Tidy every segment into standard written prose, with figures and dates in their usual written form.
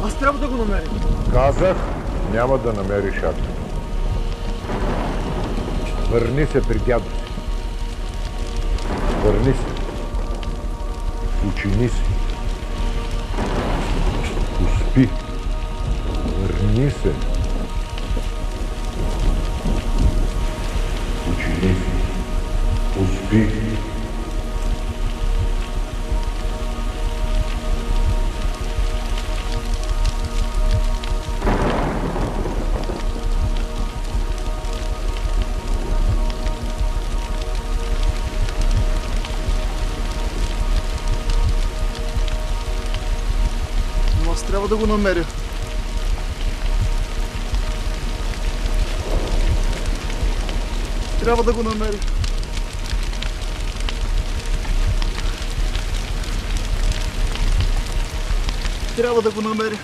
Аз трябва да го намеря. Казах, няма да намериш акта. Върни се при дядо си. Върни се. Учини се. Успи. Върни се. Учини се. Успи. Трябва да го намеря. Трябва да го намеря. Трябва да го намеря.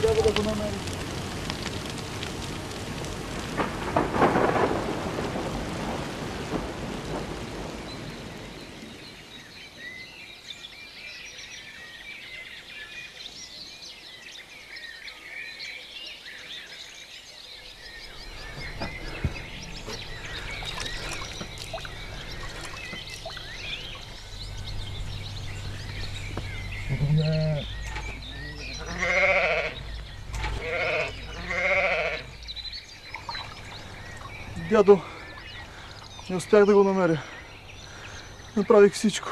Трябва да го намеря. Дядо, не успях да го намеря. Направих всичко.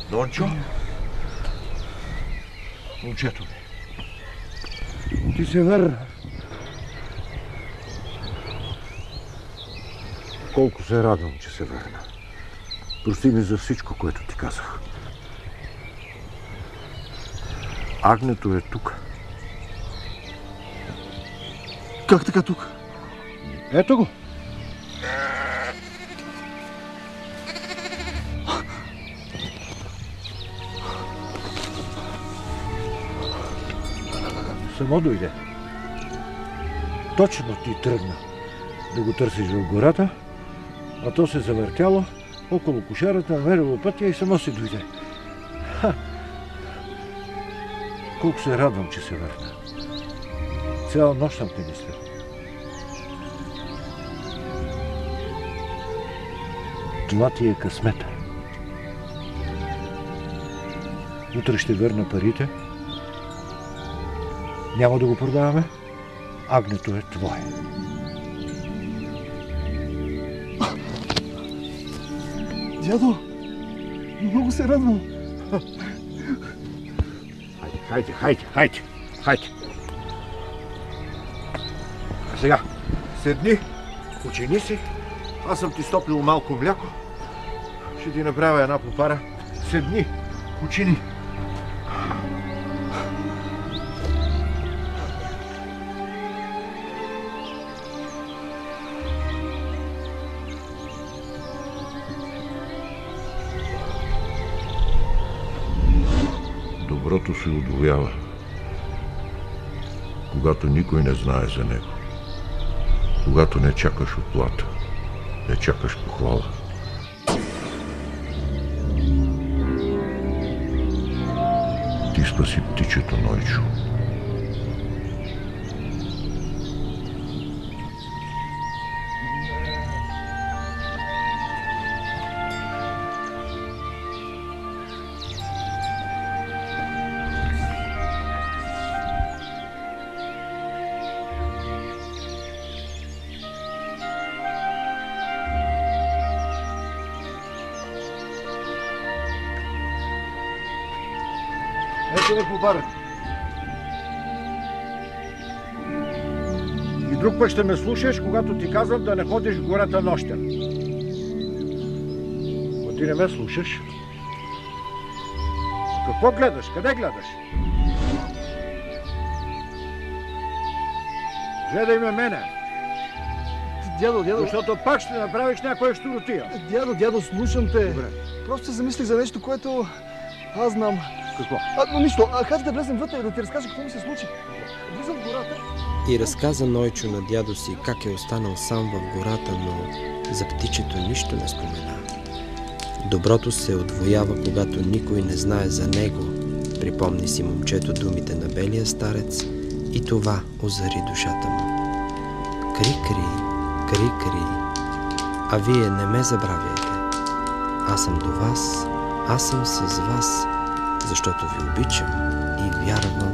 Дончо? Момчето ми. Ти се върна. Колко се радвам, че се върна. Прости ми за всичко, което ти казах. Агнето е тук. Как така тук? Ето го. Само дойде. Точно ти тръгна да го търсиш в гората, а то се завъртяло около кошарата, намерило пътя и само си дойде. Колко се радвам, че се върна. Цяла нощ съм те мисля. Това ти е късмета. Утре ще върна парите. Няма да го продаваме. Агнето е твое. Дядо, много се радвам. Хайде. А сега, седни, учини си. Аз съм ти стоплил малко мляко. Ще ти направя една попара. Седни, учини. Доброто се удвоява, когато никой не знае за него. Когато не чакаш оплата, не чакаш похвала. Ти спаси птичето, Нойчо. Ето ме побара. И друг път ще ме слушаш, когато ти казвам да не ходиш в гората нощем. Но ти не ме слушаш. Какво гледаш? Къде гледаш? Гледай ме мене. Дядо. Защото пак ще направиш някоя щуротия. Дядо, слушам те. Добре. Просто се замислих за нещо, което аз знам. Какво? Но нищо. Хайде да влезем вътре и да ти разкажа какво ми се случи. Влизам в гората. И разказа Нойчо на дядо си как е останал сам в гората, но за птичето нищо не спомена. Доброто се отвоява, когато никой не знае за него. Припомни си момчето думите на белия старец и това озари душата му. Кри-кри, кри-кри, а вие не ме забравяйте. Аз съм до вас, аз съм с вас, защото ви обичам и вярвам